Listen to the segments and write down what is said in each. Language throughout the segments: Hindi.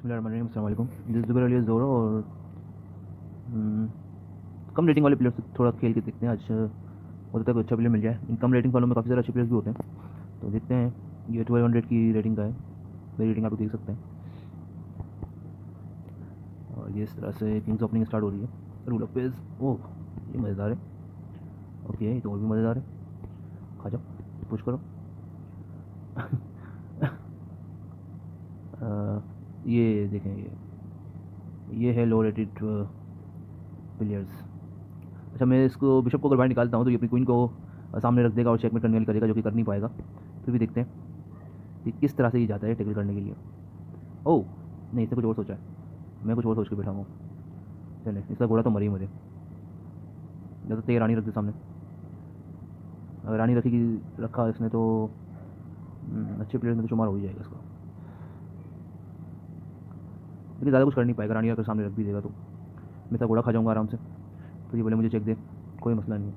बिस्मिल्लाहिर्रहमानिर्रहीम, अस्सलाम वालेकुम। दिस ज़ुबैर अली ज़ोरो और कम रेटिंग वाले प्लेयर से थोड़ा खेल के देखते हैं आज। हो सकता है कोई अच्छा प्लेयर मिल जाए। इन कम रेटिंग वालों में काफ़ी ज़्यादा अच्छे प्लेयर्स भी होते हैं, तो देखते हैं। ये 1200 की रेटिंग का है, मेरी रेटिंग आप लोग देख सकते हैं। और ये इस तरह से किंग्स ओपनिंग स्टार्ट हो रही है। रूल ऑफ पेज, ओह ये मज़ेदार है। ओके, ये तो और भी मज़ेदार है। खा जाओ, पुश करो। ये देखें, ये है लो रेटेड प्लेयर्स। अच्छा, मैं इसको बिशप को अगर बाहर निकालता हूँ तो ये अपनी क्वीन को सामने रख देगा और चेकमेट करने करेगा, जो कि कर नहीं पाएगा। फिर भी देखते हैं कि किस तरह से ये जाता है टैकल करने के लिए। ओह नहीं, इसने कुछ और सोचा है, मैं कुछ और सोच के बैठा हूँ। चले, इसका घोड़ा तो मरी मुझे। या तो रानी रख दे सामने। अगर रानी रखा इसने तो अच्छे प्लेयर में तो शुमार हो ही जाएगा इसका, लेकिन ज़्यादा कुछ कर नहीं पाएगा। रानी अगर सामने रख भी देगा तो मैं इसका घोड़ा खा जाऊँगा आराम से। तो ये बोले मुझे चेक दे, कोई मसला नहीं है।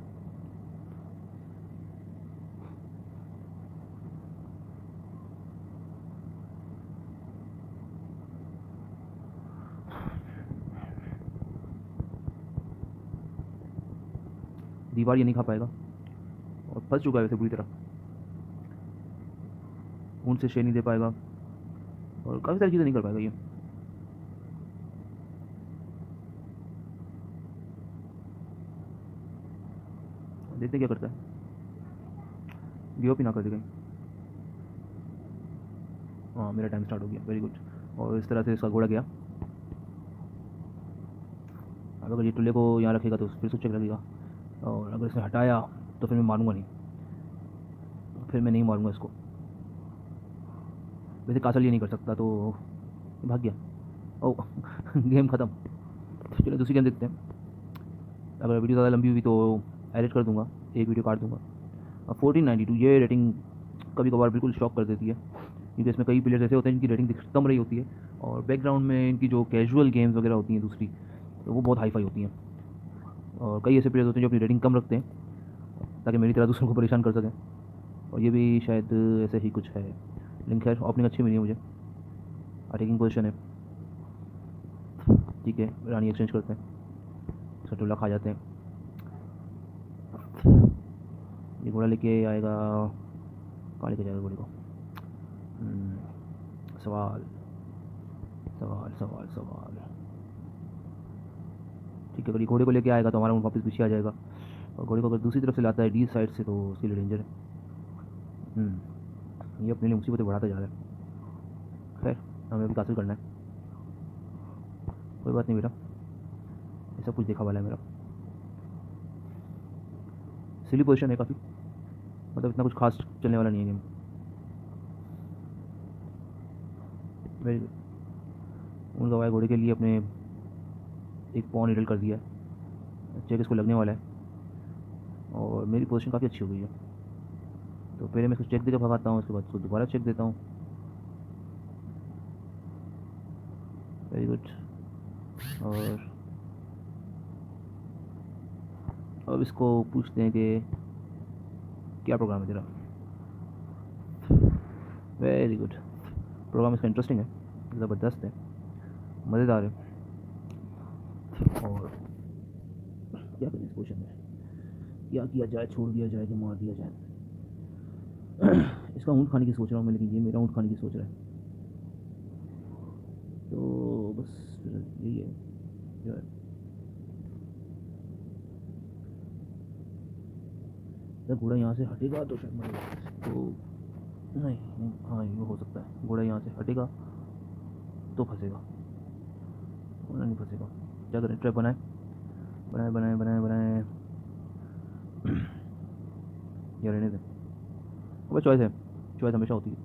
दीवार ये नहीं खा पाएगा और फंस चुका है वैसे पूरी तरह। ऊन से शेर नहीं दे पाएगा और काफ़ी सारी चीज़ें नहीं कर पाएगा ये। देखते क्या करता है। गिव अप ही ना कर दे कहीं। हाँ, मेरा टाइम स्टार्ट हो गया, वेरी गुड। और इस तरह से इसका घोड़ा गया। अब अगर ये टुल्ले को यहाँ रखेगा तो फिर से चेक लगेगा, और अगर इसने हटाया तो फिर मैं मारूंगा नहीं, फिर मैं नहीं मारूंगा इसको। वैसे कासल ये नहीं कर सकता, तो ये भाग गया। ओह गेम ख़त्म। तो चलो दूसरी गेम देखते हैं। अगर वीडियो ज़्यादा लंबी हुई तो एडिट कर दूंगा, एक वीडियो काट दूंगा। 1492 ये रेटिंग कभी कभार बिल्कुल शॉक कर देती है, क्योंकि इसमें कई प्लेयर्स ऐसे होते हैं जिनकी रेटिंग कम रही होती है, और बैकग्राउंड में इनकी जो कैजुअल गेम्स वगैरह होती हैं दूसरी, तो वो बहुत हाई फाई होती हैं। और कई ऐसे प्लेयर्स होते हैं जो अपनी रेटिंग कम रखते हैं ताकि मेरी तरह दूसरों को परेशान कर सकें, और ये भी शायद ऐसे ही कुछ है। लिंक है, ओपनिंग अच्छी मिली है मुझे। अटैकिंग पोजीशन है, ठीक है। रानी एक्सचेंज करते हैं, सटोला खा जाते हैं। ये घोड़ा लेके आएगा, कहाँ लेके जाएगा घोड़े को? सवाल सवाल सवाल सवाल। ठीक है, अगर ये घोड़े को लेके आएगा तो हमारा वापस पीछे आ जाएगा, और घोड़े को अगर दूसरी तरफ से लाता है डी साइड से तो उसके लिए डेंजर है। ये अपने लिए मुसीबतें बढ़ाता जा रहा है। खैर, हमें अभी हासिल करना है, कोई बात नहीं बेटा, ये सब कुछ देखा वाला है मेरा। सिली पोजीशन है काफ़ी, मतलब इतना कुछ खास चलने वाला नहीं है गेम। Very good. उन गवाए घोड़े के लिए अपने एक पॉन रिडल कर दिया है, चेक इसको लगने वाला है, और मेरी पोजीशन काफ़ी अच्छी हो गई है। तो पहले मैं इसको चेक देकर भगाता हूँ, उसके बाद इसको दोबारा चेक देता हूँ। Very good. और अब इसको पूछते हैं कि क्या प्रोग्राम है तेरा। वेरी गुड, प्रोग्राम इसका इंटरेस्टिंग है, ज़बरदस्त है, मज़ेदार है। और क्या करें इस पोजीशन में, क्या किया जाए, छोड़ दिया जाए कि मार दिया जाए? इसका ऊँट खाने की सोच रहा हूँ मैं, लेकिन ये मेरा ऊँट खाने की सोच रहा है, तो बस फिर यही है जो है। जब घोड़ा यहाँ से हटेगा तो शायद मरेगा, तो नहीं नहीं, हाँ ये हो सकता है, घोड़ा यहाँ से हटेगा तो फंसेगा, वरना नहीं फंसेगा। क्या करें, ट्रैप बनाए बनाए बनाए बनाए बनाए। या रहने दें, अब चॉइस है, चॉइस हमेशा होती है।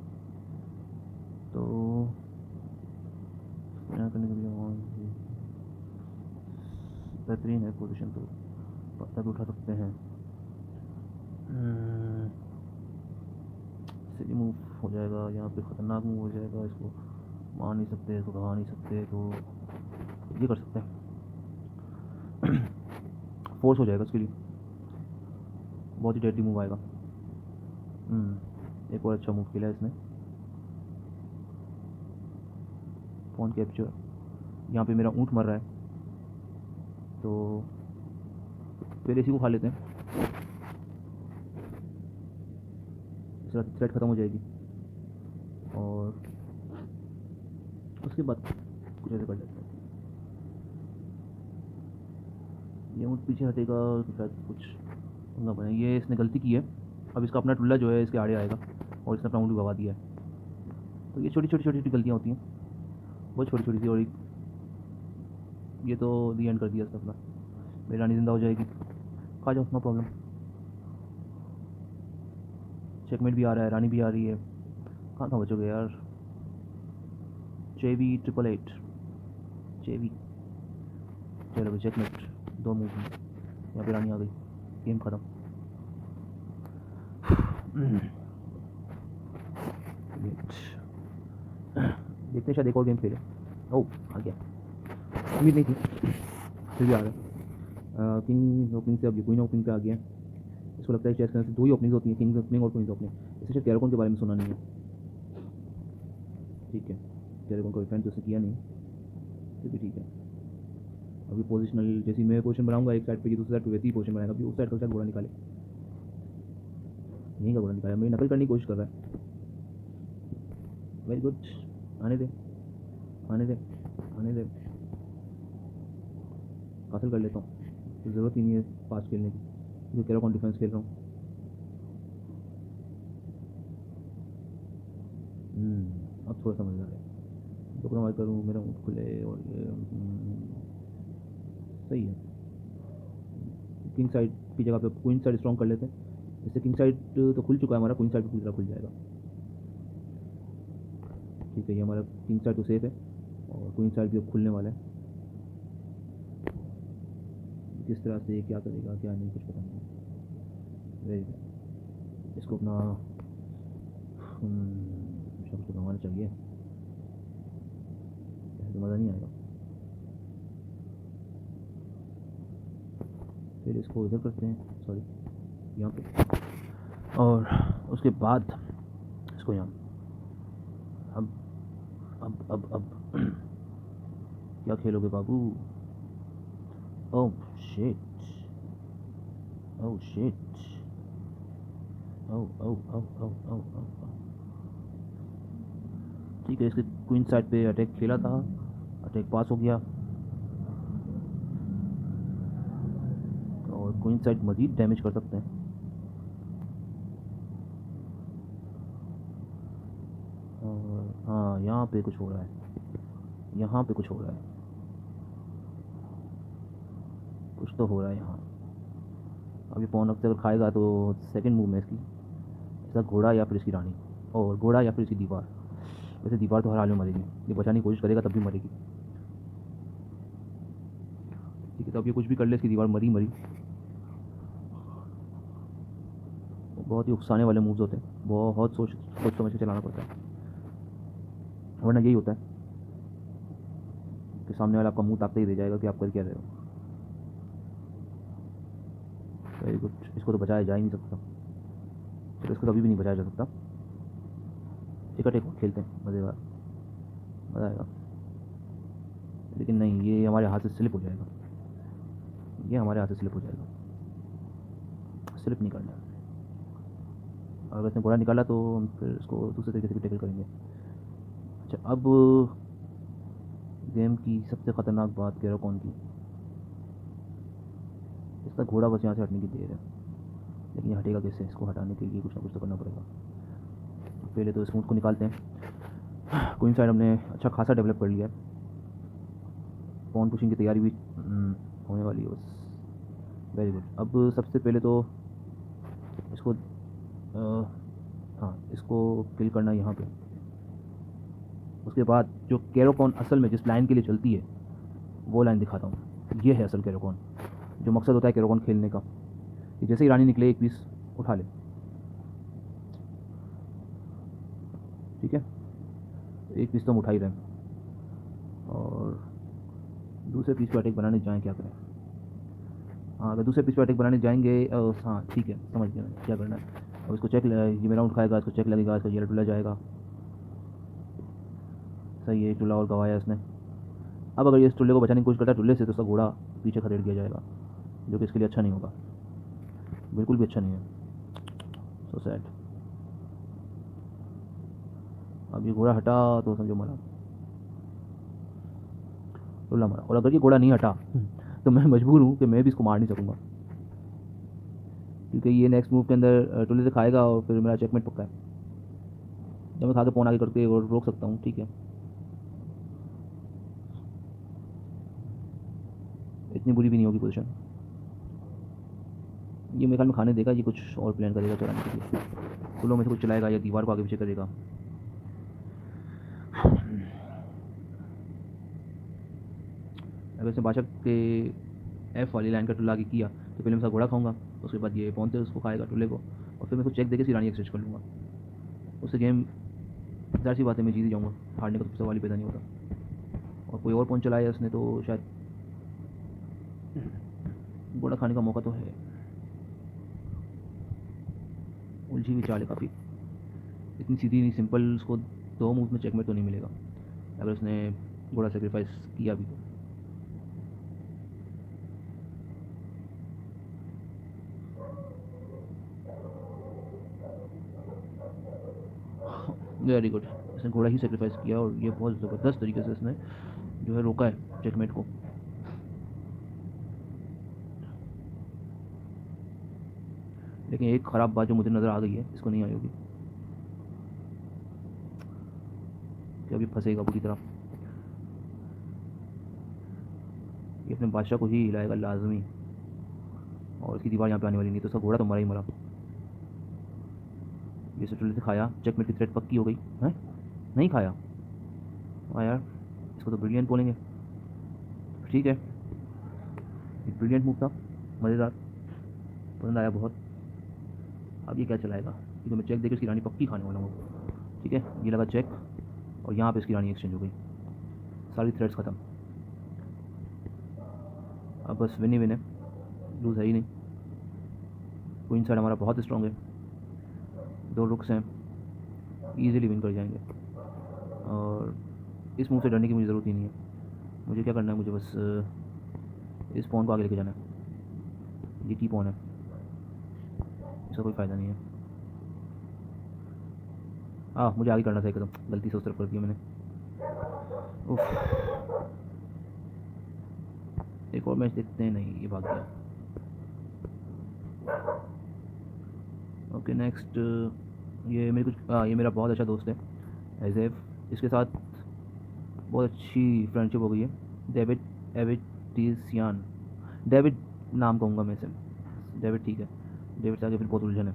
तो यहाँ करने के लिए बेहतरीन है पोजीशन, तो पत्ता भी उठा सकते हैं। सिली मूव हो जाएगा, यहाँ पे ख़तरनाक मूव हो जाएगा, इसको मार नहीं सकते, इसको भगा नहीं सकते, तो ये कर सकते हैं। फोर्स हो जाएगा उसके लिए, बहुत ही डेडली मूव आएगा। एक और अच्छा मूव खेला है इसने। Pawn capture. यहाँ पे मेरा ऊँट मर रहा है, तो पहले इसी को खा लेते हैं, इसका थ्रेड ख़त्म हो जाएगी। और उसके बाद कुछ ऐसे कर लेते हैं, ये ऊँट पीछे हटेगा तो शायद कुछ पंगा बने। ये इसने गलती की है, अब इसका अपना टुल्ला जो है इसके आड़े आएगा और इसने अपना ऊँट भी भगा दिया है। तो ये छोटी छोटी छोटी छोटी गलतियाँ होती हैं, बहुत छोटी छोटी सी, और ये तो दी एंड कर दिया इसने अपना। मेरी रानी जिंदा हो जाएगी, खा जाओ, नो प्रॉब्लम। चेकमेट भी आ रहा है, रानी भी आ रही है, कहाँ कहाँ बचोगे यार। JV 888 JV, चलो भाई चेकमेट, 2 मूव में यहाँ पे रानी आ गई, गेम ख़त्म। देखते हैं शायद एक और गेम खेले। ओह आ गया, उम्मीद नहीं थी, फिर भी आ रहा है। किंग ओपनिंग से अब ये क्वीन ओपनिंग पे आ गया है। इसको लगता है चेस करने से 2 ही ओपनिंग होती हैं, किंग ओपनिंग और क्वीन ओपनिंग। इसे शायद कैरोकॉन के बारे में सुना नहीं है, ठीक है, कैरोकॉन को डिफेंड तो उसने किया नहीं, फिर भी ठीक है। अभी पोजिशनल जैसी मैं पोजीशन बनाऊंगा एक साइड पे, दूसरी साइड पे वैसी ही पोजीशन बनाएगा। अभी उस साइड का शायद घोड़ा निकाले, यहीं का घोड़ा निकाला, मेरी नकल करने की कोशिश कर रहा है। वेरी गुड, आने दे आने दे आने दे, हासिल कर लेता हूँ, तो ज़रूरत ही नहीं है फास्ट खेलने की, क्योंकि कैरोकॉन डिफेंस खेल रहा हूँ। अब थोड़ा समझ आ रहा है, तो मैं करूँ मेरा ऊँट खुले और ये सही है। किंग साइड की जगह पे क्वीन साइड स्ट्रॉन्ग कर लेते हैं, इससे किंग साइड तो खुल चुका है हमारा, क्वीन साइड भी पूरी तरह खुल जाएगा। ठीक है, ये हमारा किंग साइड तो सेफ है और क्वीन साइड भी अब खुलने वाला है। किस तरह से क्या करेगा क्या नहीं कुछ पता नहीं। वेरी गुड, इसको अपना शब्द को भगवान चाहिए, ऐसे तो मज़ा नहीं आएगा। फिर इसको इधर करते हैं, सॉरी यहाँ पे, और उसके बाद इसको यहाँ। अब क्या खेलोगे बाबू? ओह शिट, ओह शिट, ओह ओह ओह ओह ओह ओह। ठीक है, इसके क्वीन साइड पे अटैक खेला था, अटैक पास हो गया और क्वीन साइड मज़ीद डैमेज कर सकते हैं। और हाँ, यहाँ पे कुछ हो रहा है, यहाँ पे कुछ हो रहा है, कुछ तो हो रहा है यहाँ। अभी पॉन अगर खाएगा तो सेकंड मूव में इसकी इसका घोड़ा या फिर इसकी रानी, और घोड़ा या फिर इसकी दीवार। वैसे दीवार तो हर हाल में मरेगी, ये बचाने की कोशिश करेगा तब भी मरेगी। ठीक है, तो अब ये कुछ भी कर ले, इसकी दीवार मरी मरी। बहुत ही उकसाने वाले मूव्स होते हैं, बहुत सोच सोच समझ के चलाना पड़ता है, वरना यही होता है कि सामने वाला आपका मुंह ताकते ही रह जाएगा कि आप कर क्या रहे हो। वेरी गुड, इसको तो बचाया जा ही नहीं सकता, चलो इसको तो अभी भी नहीं बचाया जा सकता। एक और खेलते हैं, मज़ेदार, मज़ा आएगा। लेकिन नहीं, ये हमारे हाथ से स्लिप हो जाएगा, ये हमारे हाथ से स्लिप हो जाएगा, स्लिप नहीं करना है। अगर इसने घोड़ा निकाला तो हम फिर इसको दूसरे तरीके से भी टैकल करेंगे। अच्छा, अब गेम की सबसे ख़तरनाक बात कैरोकॉन की, इसका घोड़ा बस यहाँ से हटने की देर है, लेकिन ये हटेगा कैसे? इसको हटाने के लिए कुछ ना कुछ तो करना पड़ेगा। पहले तो स्मूथ को निकालते हैं। क्वीन साइड हमने अच्छा खासा डेवलप कर लिया है, पॉन पुशिंग की तैयारी भी होने वाली है बस। वेरी गुड, अब सबसे पहले तो इसको हाँ, इसको किल करना यहाँ पे। उसके बाद जो कैरोकॉन असल में जिस लाइन के लिए चलती है वो लाइन दिखाता हूँ, ये है असल कैरोकॉन। जो मकसद होता है कैरोकॉन खेलने का कि जैसे ही रानी निकले एक पीस उठा ले, ठीक है, एक पीस तो हम उठा ही रहे हैं। और दूसरे पीस पर अटैक बनाने जाएँ क्या करें? हाँ, अगर दूसरे पीस पर अटैक बनाने जाएंगे, हाँ ठीक है, समझ गया मैं क्या करना है। अब इसको चेक, ये मेरा उठाएगा, इसको चेक लगेगा, इसका ये लटूला जाएगा, सही है, एक टुल्ला और गवाया इसने। अब अगर ये इस टुल्ले को बचाने की कोशिश करता है टुल्ले से तो उसका घोड़ा पीछे खदेड़ दिया जाएगा, जो कि इसके लिए अच्छा नहीं होगा, बिल्कुल भी अच्छा नहीं है। So sad. अब ये घोड़ा हटा तो समझो मरा, टुल्ला मरा। और अगर ये घोड़ा नहीं हटा तो मैं मजबूर हूँ कि मैं भी इसको मार नहीं सकूँगा, क्योंकि ये नेक्स्ट मूव के अंदर टुल्ले से खाएगा और फिर मेरा चेकमेट पक्का है। जब मैं खा के पौन आगे करके और रोक सकता हूँ, ठीक है। इतनी बुरी भी नहीं होगी पोजीशन। ये मेरे ख्याल में खाने देगा, ये कुछ और प्लान करेगा चलाने के लिए, फूलों में से कुछ चलाएगा या दीवार को आगे पीछे करेगा। अगर इसने बादशाह के एफ वाली लाइन का टुल्ला आगे किया तो पहले मैं उसका घोड़ा खाऊंगा, उसके बाद ये पौन से उसको खाएगा टुल्ले को, और फिर मैं उसको चेक देके उसकी रानी एक्सचेंज कर लूँगा। उससे गेम ज़ाहिर सी बात है मैं जीत ही जाऊँगा, हारने का तो सवाल ही पैदा नहीं होता। और कोई और पौन चलाया उसने तो शायद घोड़ा खाने का मौका तो है। उलझी हुई चाल है काफ़ी, इतनी सीधी नहीं सिंपल उसको 2 मूव में चेकमेट तो नहीं मिलेगा अगर उसने घोड़ा सेक्रीफाइस किया भी तो। वेरी गुड, इसने घोड़ा ही सेक्रीफाइस किया और ये बहुत ज़बरदस्त तरीके से इसने जो है रोका है चेकमेट को। लेकिन एक ख़राब बात जो मुझे नज़र आ गई है, इसको नहीं आई होगी कि अभी फंसेगा बुरी तरह। ये अपने बादशाह को ही हिलाएगा लाजमी, और इसकी दीवार यहाँ पे आने वाली नहीं, तो उसका घोड़ा तो मरा ही मरा। ये सुटले से खाया, चेकमेट की थ्रेट पक्की हो गई है। नहीं खाया, हाँ यार, इसको तो ब्रिलियंट बोलेंगे। ठीक है, एक ब्रिलियंट मूव था, मज़ेदार, पसंद आया बहुत। अब ये क्या चलाएगा, क्योंकि मैं चेक देकर इसकी रानी पक्की खाने वाला हूँ। ठीक है, ये लगा चेक, और यहाँ पे इसकी रानी एक्सचेंज हो गई, सारी थ्रेड्स ख़त्म। अब बस विन ही विन है, लूज़ है ही नहीं। क्वीन साइड हमारा बहुत स्ट्रॉन्ग है, 2 रुक्स हैं, ईजिली विन कर जाएंगे। और इस मूव से डरने की मुझे ज़रूरत ही नहीं है। मुझे क्या करना है, मुझे बस इस पॉन को आगे लेके जाना है। ये की पॉन है, इसका कोई फ़ायदा नहीं है। मुझे आगे करना था एकदम, गलती से उस तरफ कर दिया मैंने। उफ, एक और मैच देखते हैं। नहीं, ये भाग गया। ओके नेक्स्ट, ये मेरे कुछ ये मेरा बहुत अच्छा दोस्त है एजेफ, इसके साथ बहुत अच्छी फ्रेंडशिप हो गई है। डेविड एविटिसियान, डेविड नाम कहूँगा मैं इसे, डेविड ठीक है। डेविड से आगे फिर बहुत उलझन है।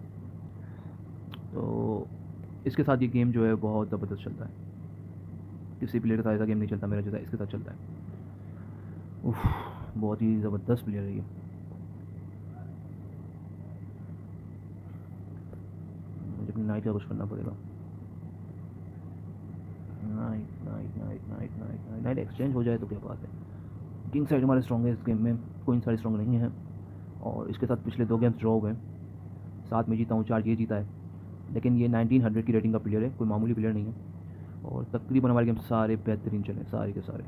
तो इसके साथ ये गेम जो है बहुत ज़बरदस्त चलता है, किसी प्लेयर के साथ ऐसा गेम नहीं चलता मेरा जैसा इसके साथ चलता है। उफ, बहुत ही ज़बरदस्त प्लेयर है ये। मुझे अपनी नाइट का कुछ करना पड़ेगा। Night night night night night night night exchange हो जाए तो क्या बात है। किंग साइड हमारे स्ट्रॉन्ग है इस गेम में, कोई साइड स्ट्रॉन्ग नहीं है। और इसके साथ पिछले 2 गेम्स ड्रॉ हुए हैं, 7 में जीता हूँ, 4 ये जीता है। लेकिन ये 1900 की रेटिंग का प्लेयर है, कोई मामूली प्लेयर नहीं है। और तकरीबन हमारे गेम सारे बेहतरीन चले, सारे के सारे।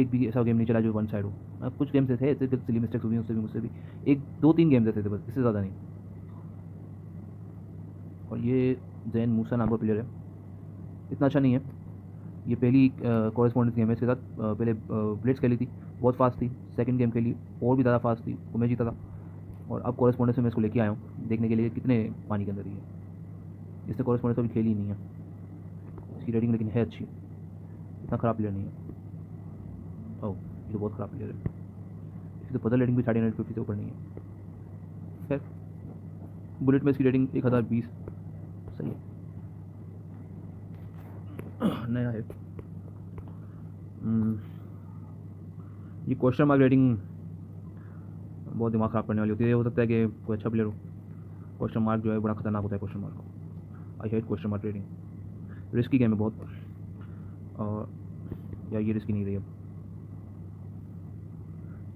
एक भी ऐसा गेम नहीं चला जो 1 साइड हो। कुछ गेम्स थे ऐसे सिली मिस्टेक्स हुई, उससे भी मुझसे भी 1-2-3 गेम्स ऐसे थे बस, इससे ज़्यादा नहीं। और ये जैन मूसा नाम का प्लेयर है, इतना अच्छा नहीं है। ये पहली कॉरेस्पॉन्डेंस गेम है इसके साथ। पहले ब्लिट्स खेली थी, बहुत फास्ट थी। सेकंड गेम खेली और भी ज़्यादा फास्ट थी, वो मैं जीता था। और अब कॉरेस्पॉन्डेंस में मैं इसको लेके आया हूँ देखने के लिए कितने पानी के अंदर ही है। इसने कॉरेस्पॉन्डेंस अभी खेली ही नहीं है, इसकी रेटिंग लेकिन है अच्छी, इतना ख़राब प्लेयर नहीं है। ओह, ये तो बहुत ख़राब प्लेयर है, इसकी तो पजल रेटिंग भी 950 से ऊपर नहीं है। खैर, बुलेट में इसकी रेटिंग 1020 सही है। नया है। ये क्वेश्चन मार्क रेटिंग बहुत दिमाग ख़राब करने वाली होती है। ये हो सकता है कि कोई अच्छा प्लेयर हो, क्वेश्चन मार्क जो है बड़ा खतरनाक होता है question mark. I hate question mark rating, risky game है बहुत। और यार ये रिस्की नहीं रही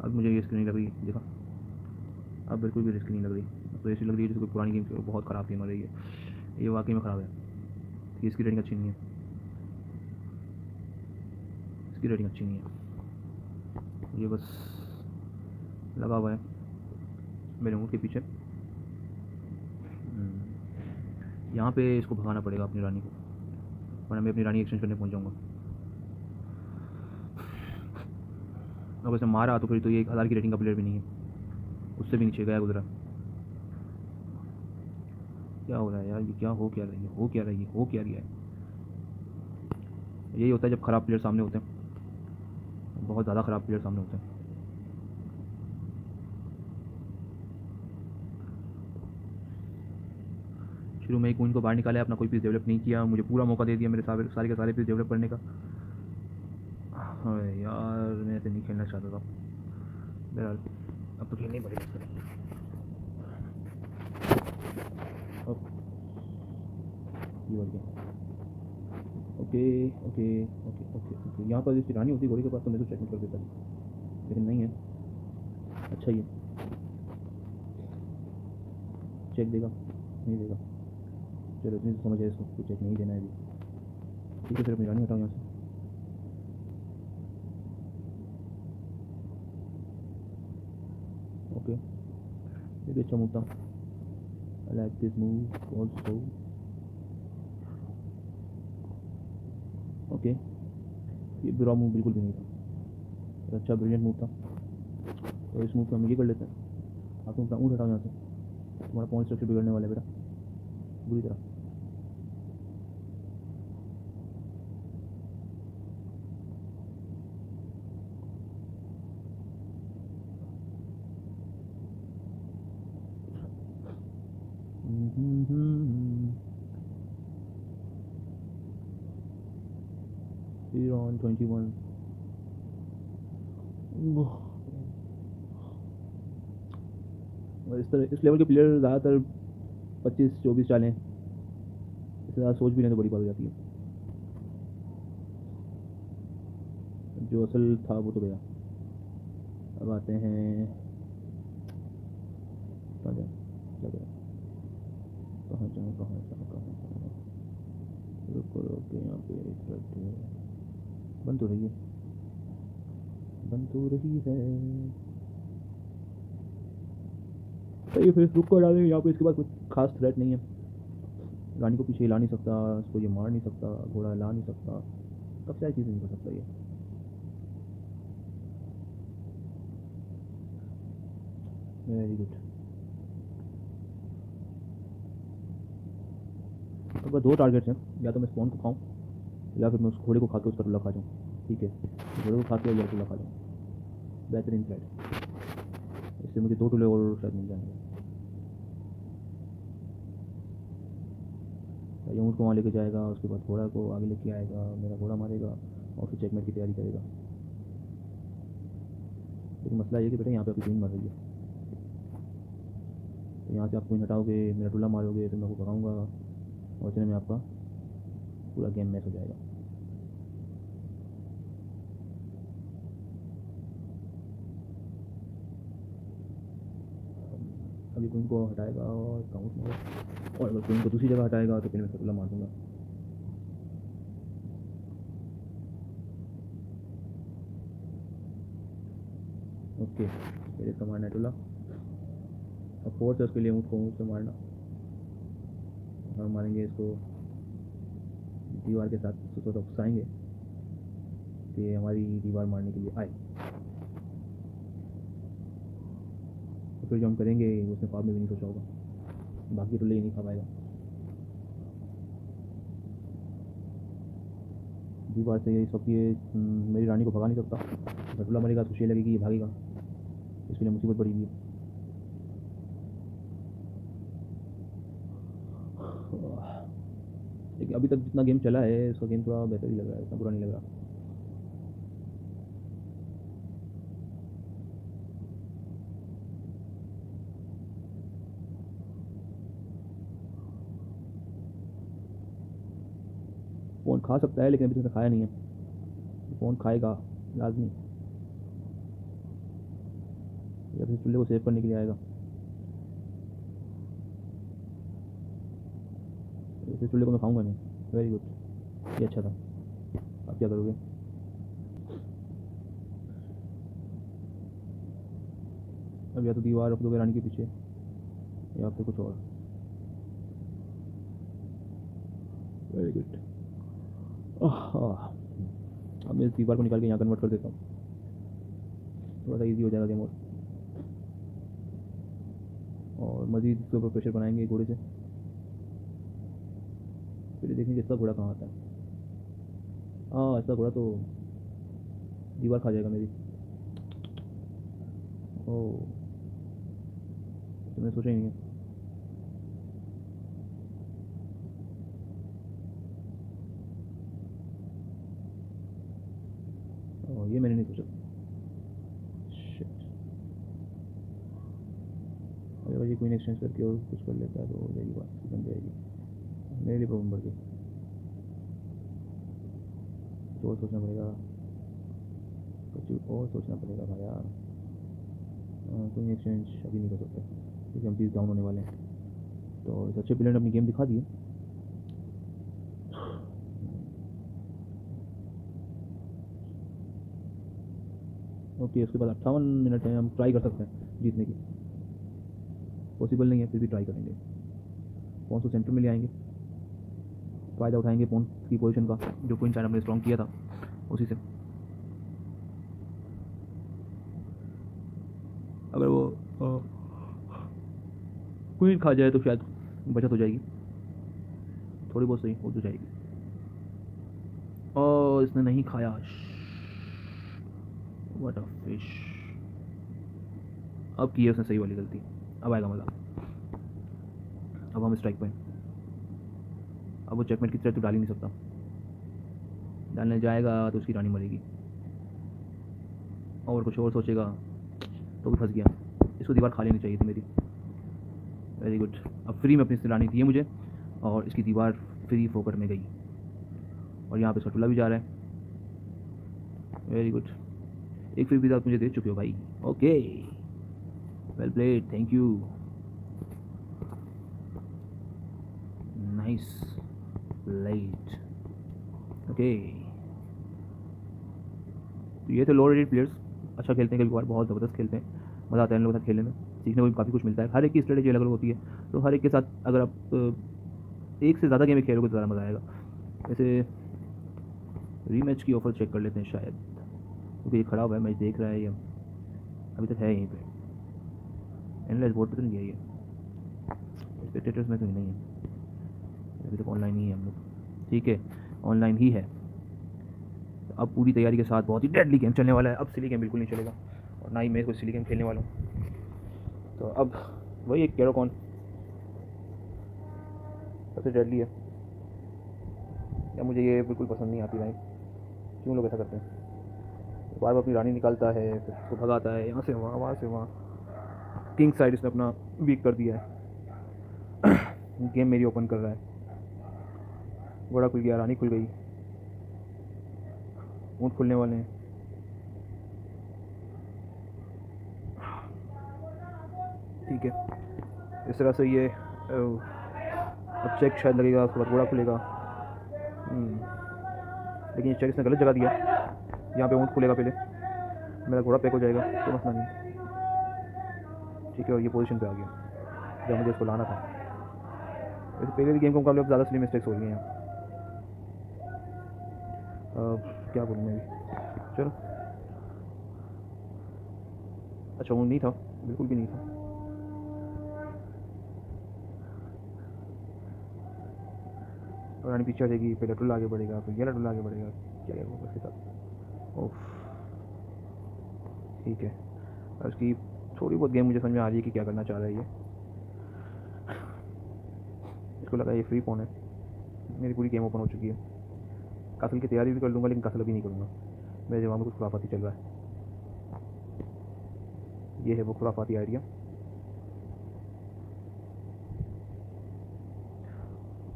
अब मुझे ये रिस्की नहीं लग रही, देखा, अब बिल्कुल भी रिस्की नहीं लग रही। अब तो ऐसी लग रही है जैसे कोई पुरानी गेम बहुत ख़राब गेम आ रही है। ये वाकई में ख़राब है, इसकी रेटिंग अच्छी नहीं है। इसकी रेटिंग अच्छी नहीं है, ये बस लगा हुआ है मेरे मुंह के पीछे। यहाँ पे इसको भगाना पड़ेगा अपनी रानी को, वरना मैं अपनी रानी एक्सचेंज करने पहुँच जाऊँगा। अगर इसे मारा तो फिर तो ये 1000 की रेटिंग का प्लेयर भी नहीं है, उससे भी नीचे गया गुजरा। क्या हो रहा है यार, ये क्या हो क्या रही है, हो क्या रही है, हो क्या रही है। यही होता है जब ख़राब प्लेयर सामने होते हैं, बहुत ज़्यादा ख़राब प्लेयर सामने होते हैं। शुरू में ही क्वीन को बाहर निकाला, अपना कोई पीस डेवलप नहीं किया, मुझे पूरा मौका दे दिया मेरे सारे के सारे पीस डेवलप करने का। हाँ यार, मैं ऐसे नहीं खेलना चाहता था। बहरहाल अब तो खेलना ही पड़ेगा इसको। अब ये बढ़ गया। Okay okay okay okay okay, यहाँ पर इसकी रानी होती घोड़ी के पास तो मैं तो चेकमेट कर देता, लेकिन नहीं है। अच्छा, ये चेक देगा नहीं देगा, चलो इतनी तो समझ है इसको कि चेक नहीं देना है अभी। ठीक है, फिर अपनी रानी हटाओ यहाँ से। ओके, ये भी अच्छा मूव था। I like this move also. Okay, ये बुरा मूव बिल्कुल भी नहीं था, अच्छा ब्रिलियंट मूव था। तो इस मूव पे हम ये कर लेते हैं, आप अपना ऊँट हटाओ यहाँ से, तुम्हारा पॉइंट स्ट्रक्चर बिगड़ने वाला है बेटा बुरी तरह। We're on 21। इस तरह इस लेवल के प्लेयर ज़्यादातर 25-24 डालें, इससे ज़्यादा सोच भी लें तो बड़ी बात हो जाती है। जो असल था वो तो गया। अब आते हैं, कहाँ जाए क्या करें, कहाँ जाऊँ कहाँ जाऊँ कहाँ जाऊँ। रुको रुको, यहाँ पे बन तो रही है, बन तो रही है। सही, फिर रुक कर डालेंगे यहाँ पे। इसके बाद कुछ खास थ्रेट नहीं है, रानी को पीछे हिला नहीं सकता, इसको ये मार नहीं सकता, घोड़ा हिला नहीं सकता, काफ़ी सारी चीज़ें नहीं कर सकता ये। Very good. तो बस 2 टारगेट्स हैं, या तो मैं स्पॉन को खाऊं या फिर मैं उस घोड़े को खा के उसका टुल्ला खा जाऊँ। ठीक है, घोड़े को खा के या टुल्ला खा जाऊँ, बेहतरीन फ्लाइट। इससे मुझे 2 टुल्ले और शायद मिल जाएंगे। ये ऊँट को वहाँ लेके जाएगा, उसके बाद घोड़ा को आगे लेके आएगा, मेरा घोड़ा मारेगा और फिर चेकमेट की तैयारी करेगा। लेकिन मसला ये कि बेटा यहाँ पे आपकी क्वीन मर रही है, तो यहाँ से आप क्वीन हटाओगे, मेरा टुल्ला मारोगे, तो मैं आपको भगाऊँगा और इतने में आपका पूरा गेम मैच हो जाएगा। अभी क्वीन को हटाएगा और काउंट में, और अगर क्वीन को दूसरी जगह हटाएगा तो फिर मैं टुल्ला मार दूँगा। ओके, फिर इसका मारना है टुल्ला, और फोर्स है उसके लिए ऊँट को ऊँट से मारना। हम मारेंगे इसको दीवार के साथ, तो घुसाएंगे कि हमारी दीवार मारने के लिए आए, तो फिर जो हम करेंगे उसने ख्वाब में भी नहीं सोचा होगा, बाकी टुल्ले ही नहीं खा पाएगा। दीवार से ये सब ये मेरी रानी को भगा नहीं सकता, अगर टुल्ला मरेगा तो खुशी लगेगी ये भागेगा, इसके लिए मुसीबत पड़ी हुई है। लेकिन अभी तक जितना गेम चला है उसका गेम थोड़ा बेहतर ही लग रहा है, इतना बुरा नहीं लग रहा। फ़ोन खा सकता है, लेकिन अभी तक खाया नहीं है, फ़ोन खाएगा लाजमी, या फिर चूल्हे को सेव करने के लिए आएगा। फिर चूल्हे को मैं खाऊंगा नहीं। वेरी गुड, ये अच्छा था। अब क्या करोगे? अब या तो दीवार रख दोगे रानी के पीछे या फिर कुछ और। Very good. अब मैं इस दीवार को निकाल के यहाँ कन्वर्ट कर देता हूँ, थोड़ा सा इजी हो जाएगा गेम। और मज़ीद इसके ऊपर प्रेशर बनाएंगे घोड़े से, फिर देखेंगे इसका घोड़ा कहाँ आता है। हाँ, इसका घोड़ा तो दीवार खा जाएगा मेरी। ओह, तो मैंने सोचा ही नहीं है। ये मैंने नहीं सोचा। शिट। अगर ये क्वीन एक्सचेंज करके और कुछ कर लेता है तो हो जाएगी बात, बन जाएगी। मेरे लिए प्रॉब्लम बढ़ गई। और सोचना पड़ेगा, कुछ और सोचना पड़ेगा भाया। क्वीन एक्सचेंज अभी नहीं कर सकते क्योंकि हम पीस डाउन होने वाले हैं। तो इस अच्छे प्लेयर ने अपनी गेम दिखा दी। ओके, उसके बाद 58 मिनट है, हम ट्राई कर सकते हैं जीतने की। पॉसिबल नहीं है फिर भी ट्राई करेंगे। पॉन को सेंटर में ले आएंगे, फ़ायदा उठाएंगे पॉन की पोजीशन का, जो क्वीन साइड हमने स्ट्रॉन्ग किया था उसी से। अगर वो क्वीन खा जाए तो शायद बचत हो जाएगी, थोड़ी बहुत सही हो तो जाएगी। और इसने नहीं खाया। What a fish. अब की है उसने सही वाली गलती, अब आएगा मज़ा। अब हम स्ट्राइक पे, अब वो चेकमेट की तरह तो डाल ही नहीं सकता, डालने जाएगा तो उसकी रानी मरेगी। और कुछ और सोचेगा तो भी फंस गया। इसको दीवार खा लेनी चाहिए थी मेरी। Very good. अब फ्री में अपनी रानी दी है मुझे और इसकी दीवार फ्री फोकट में गई और यहाँ पे सटुला भी जा रहा है। Very good. एक फ्री भी आप मुझे दे चुके हो भाई। Okay, well played, thank you, nice played. Okay, तो ये थे लो रेटेड प्लेयर्स। अच्छा खेलते हैं, कभी कभार बहुत ज़बरदस्त खेलते हैं, मज़ा आता है इन लोगों के साथ खेलने में, सीखने को भी काफ़ी कुछ मिलता है। हर एक की स्ट्रेटेजी अलग अलग होती है, तो हर एक के साथ अगर आप एक से ज़्यादा गेम खेलोगे तो ज़्यादा मज़ा आएगा। वैसे रीमैच की ऑफ़र चेक कर लेते हैं शायद, क्योंकि ये खराब है, मैच देख रहा है ये अभी तक है यहीं पे। एनालाइज बोर्ड पर तो नहीं गया ये, स्पेक्टेटर्स में तो नहीं है अभी तक, ऑनलाइन ही है हम लोग। ठीक है, ऑनलाइन ही है। तो अब पूरी तैयारी के साथ बहुत ही डेडली गेम चलने वाला है। अब सिली गेम बिल्कुल नहीं चलेगा और ना ही मैं कोई सिली गेम खेलने वाला हूँ। तो अब वही एक कैरोकॉन सबसे डेडली है। या मुझे ये बिल्कुल पसंद नहीं आती भाई, क्यों लोग ऐसा करते हैं। बार बार अपनी रानी निकालता है, फिर उसको भगाता है यहाँ से वहाँ, वहाँ से वहाँ। किंग साइड इसने अपना वीक कर दिया है। गेम मेरी ओपन कर रहा है। घोड़ा खुल गया, रानी खुल गई, ऊँट खुलने वाले हैं। ठीक है, इस तरह से ये अब चेक शायद लगेगा, उसके बाद घोड़ा खुलेगा। लेकिन ये चेक इसने गलत जगह दिया, यहाँ पे ऊँट खुलेगा पहले, मेरा घोड़ा पैक हो जाएगा तो मसला नहीं। ठीक है, और ये पोजीशन पे आ गया जब मुझे इसको लाना था। वैसे पहले भी गेम के मुकाबले अब ज़्यादा स्लिम मिस्टेक्स हो गई हैं। क्या बोलूँ मैं भी, चलो। अच्छा, वो नहीं था, बिल्कुल भी नहीं था। और रानी पीछे हटेगी, पहले टुल्ला आगे बढ़ेगा, फिर ये टुल्ला आगे बढ़ेगा, क्या होगा इसके साथ। ओह, ठीक है। और उसकी थोड़ी बहुत गेम मुझे समझ में आ रही है कि क्या करना चाह रहा है ये। इसको लगा ये फ्री फोन है। मेरी पूरी गेम ओपन हो चुकी है। कासल की तैयारी भी कर लूँगा, लेकिन कासल अभी नहीं करूँगा, मेरे दिमाग में कुछ खुराफाती चल रहा है। ये है वो खुराफाती आइडिया।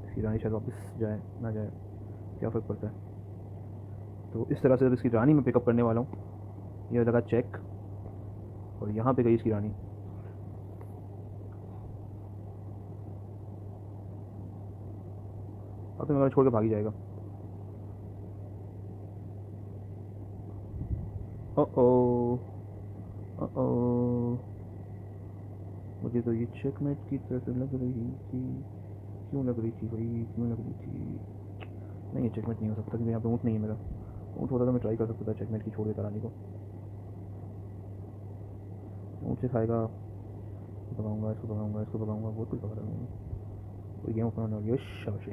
इसकी रानी शायद वापस जाए ना जाए, क्या फ़र्क पड़ता है। तो इस तरह से जब इसकी रानी मैं पिकअप करने वाला हूँ, ये लगा चेक और यहाँ पे गई इसकी रानी। अब तो मेरा छोड़ के भागी जाएगा। ओ ओ मुझे तो ये चेकमेट की तरह से लग रही थी। क्यों लग रही थी भाई, क्यों लग रही थी? नहीं, ये चेकमेट नहीं हो सकता क्योंकि यहाँ पे ऊँट नहीं है मेरा। ऊँट होता तो मैं ट्राई कर सकता था चेकमेट की छोड़ देता रानी को। ऊँट से खाएगा, भगाऊंगा इसको, भगाऊंगा इसको, भगाऊंगा, बहुत कुछ भगा रहा हूँ। कोई गेम ओपन होने वाली है, शाबाश।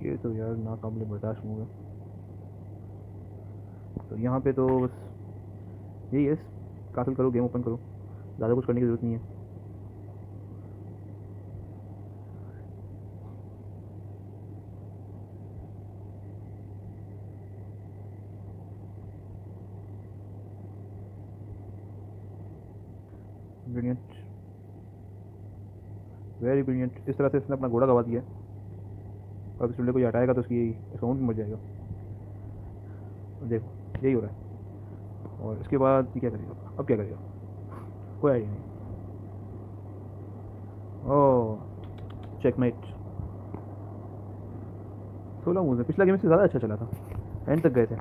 ये तो यार नाकाबिले बर्दाश्त मूव है। तो यहाँ पे तो बस यही है, कासल करो, गेम ओपन करो, ज़्यादा कुछ करने की ज़रूरत नहीं है। Brilliant, very brilliant. इस तरह से इसने अपना घोड़ा गवा दिया। अब इस टुल्ले को ये हटाएगा तो उसकी अकाउंट मर जाएगा। देखो यही हो रहा है। और इसके बाद ये क्या करेगा, अब क्या करेगा, कोई आइडिया नहीं। ओह, चेकमेट। 16 मूव है, पिछला गेम इससे ज़्यादा अच्छा चला था, एंड तक गए थे।